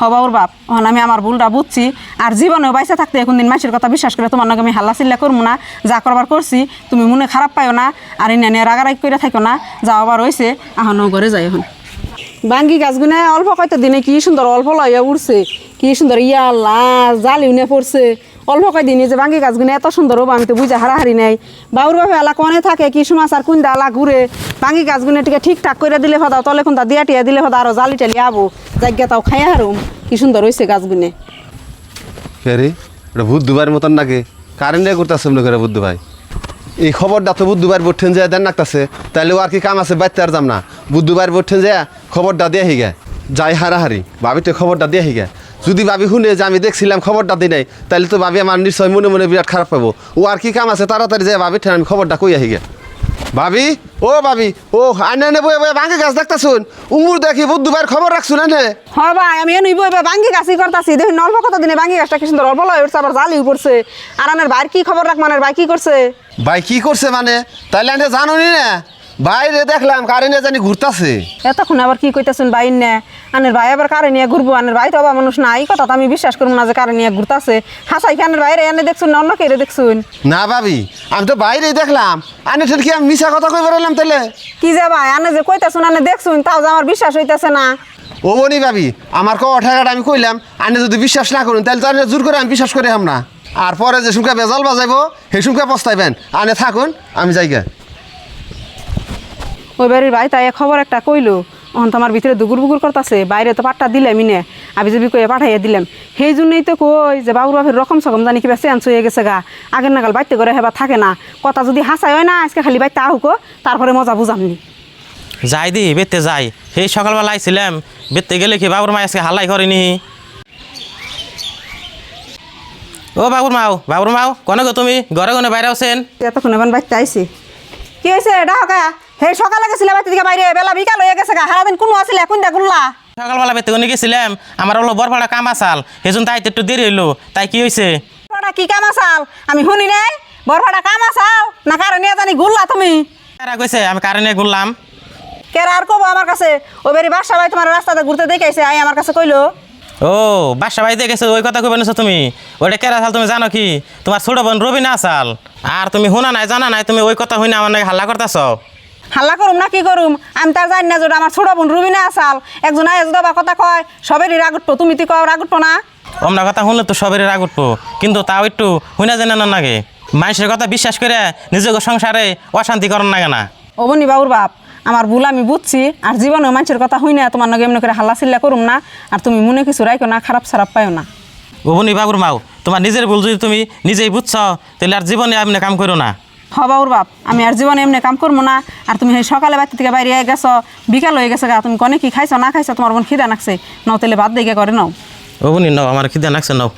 বাবুর বাপ এখন আমি আমার ভুলটা বুঝছি আর জীবনেও বাইসে থাকতে এখন দিন মানুষের কথা বিশ্বাস করে তোমার নাকি আমি হাল্লা চিল্লা করবো না যা করবার করছি তুমি মনে খারাপ পাইও না আর এনে নিয়ে রাগারাগ করে থাকো না যা আবার হয়েছে এখন ঘরে যাই এখন বাঙ্গি গাছগুলো অল্প কয়টা দিনে কি সুন্দর অল্প লইয়া উঠছে কি সুন্দর ইয়া আল্লাহ জালি উনে পড়ছে অল্প কয়দিনে যে বাঙ্গি গাছগুলো এত সুন্দর হবো আমি তো বুঝে হারাহারি নাই বাবুর বাপে এলা কনে থাকে কি সমাচার কোন আলা ঘুরে বাঙ্গি গাছগুলো টিকে ঠিকঠাক করে দিলে হদা তলে কোনটা দিয়া টিয়া দিলে হদা আরো জালি টালি আবো জায়গা তাও খাইয়া হারুম কি সুন্দর হয়েছে গাছগুলো রে এটা বুদ্ধবার মতন নাকি কারেন্ট করতেছে মনে করে বুদ্ধ ভাই এই খবরটা তো বুদ্ধবার বঠেন যায় দেন নাকতাছে তাহলে আর কি কাম আছে বাইতে আর যাম না বুদ্ধবার বঠেন যায় খবরটা দিয়ে হিগে যাই হারাহারি ভাবি তো খবরটা দিয়ে হিগে যদি ভাবি শুনে যে আমি দেখছিলাম খবরটা দিই নাই তাহলে তো ভাবি আমার নিশ্চয় মনে মনে বিরাট খারাপ পাবো ও আর কি কাম আছে তাড়াতাড়ি যায় ভাবি আমি খবরটা কই আহিগে ভাবি ও ভাবি ও আনে বই বই ভাঙে গাছ দেখতা শুন উমুর দেখি বুদ্ধবার খবর রাখছুন আনে হ্যাঁ ভাই আমি এনে বই বাঙ্গি গাছই করতেছি দেখুন অল্প কত দিনে বাঙ্গি গাছটা কি সুন্দর অল্প লয় উঠছে আবার জালিও পড়ছে আর আনের ভাইয়ের কি খবর রাখ মানে ভাই কি করছে ভাই কি করছে মানে তাইলে আনে জানো নি না বাইরে দেখলাম কারেন্টে জানি ঘুরতাছে এতক্ষণ আবার কি কইতেছেন ভাই না আনের ভাই আবার কারে নিয়ে ঘুরবো আনের ভাই তো আবার মানুষ না এই কথা তো আমি বিশ্বাস করবো না যে কারে নিয়ে ঘুরতাছে হাসাই কি আনের বাইরে এনে দেখছুন না অন্য কেড়ে দেখছুন না ভাবি আমি তো বাইরেই দেখলাম আনে ঠিক কি আমি মিশা কথা কই বেরাইলাম তাহলে কি যে ভাই আনে যে কইতেছুন আনে দেখছুন তাও যে আমার বিশ্বাস হইতেছে না ও বনি ভাবি আমার ঠাকাটা আমি কইলাম আনে যদি বিশ্বাস না করুন তাহলে তো আনে জোর করে আমি বিশ্বাস করে হাম না আর পরে যে সুমকা বেজাল বাজাইবো সেই সুমকা পস্তাইবেন আনে থাকুন আমি যাইগা ওই বাড়ির ভাই তাই খবর একটা কইলো অহন তো আমার ভিতরে দুগুর বুগুর করতেছে বাইরে তো পাট্টা দিলামই নে আমি যদি কয়ে পাঠাইয়া দিলাম সেই জন্যই তো কই যে বাবুর বাপের রকম সকম জানি কিবা চেঞ্জ হয়ে গেছে গা আগের নাগাল বাইতে করে হেবা থাকে না কথা যদি হাসাই হয় না আজকে খালি বাইতে আহুকো তারপরে মজা বুঝামনি যাই দি বেতে যাই সেই সকালবেলা আইছিলাম বেতে গেলে কি বাবুর মা আজকে হাল্লাই করেনি ও বাবুর মাও কনে গো তুমি ঘরে গনে বাইরে আছেন এতক্ষণ এবার বাইতে আইসি কি হয়েছে এটা হকা হে সকালে গেছিলে বাইতে দিকে বাইরে বেলা বিকাল হয়ে গেছে গা সারাদিন কোনো আসলে এখন দেখুল্লা সকালবেলা বেতে গনে গেছিলাম আমার হলো বরফাড়া কাম আসাল সেজন্য তাই একটু দেরি হইলো তাই কি হয়েছে বরফাড়া কি কাম আসাল আমি শুনি নাই বরফাড়া কাম আসাল না কারে নিয়ে জানি ঘুরলা তুমি কারা কইছে আমি কারণে ঘুরলাম কেরা আর কব আমার কাছে ও বেরি বাসা ভাই তোমার রাস্তাতে ঘুরতে দেখাইছে আই আমার কাছে কইলো ও বাসা বাড়িতে গেছো ওই কথা কইবে না তুমি ওটা কেরা আসাল তুমি জানো কি তোমার ছোট বোন রবিনা আসাল আর তুমি শুনা নাই জানা নাই তুমি ওই কথা হইনা আমার নাকি হাল্লা করতেছ হাল্লা করুম না কি করুম আমি তার জানি না যেটা আমার ছোট বোন রুবিনা আসাল একজন আয় বা কথা কয় সবেরই রাগ উঠবো তুমি তুই কও রাগ উঠবো না অমনা কথা শুনলে তো সবেরই রাগ উঠবো কিন্তু তাও একটু শুনা জানা না নাগে মানুষের কথা বিশ্বাস করে নিজের সংসারে অশান্তি করার নাগে না ও বনি বাবুর বাপ আমার ভুল আমি বুঝছি আর জীবনেও মানুষের কথা হই না তোমার নাকি এমনি করে হাল্লা চিল্লা করুম না আর তুমি মনে কিছু রাখো না খারাপ সারাপ পাইও না ও বনি বাবুর মাও তোমার নিজের ভুল যদি তুমি নিজেই বুঝছ তাহলে আর জীবনে এমনি কাম করো না বাবুর বাপ আমি আর জীবনে এমনি কাম করবো না আর তুমি সেই সকালে বাড়ি থেকে বাইরে গেছো বিকাল হয়ে গেছে গা তুমি কনে কি খাইছো না খাইছো তোমার বোন খিদা নাকছে নাও তাহলে বাদ দিয়ে করে নাও ও বনি নাও আমার খিদা নাকছে নাও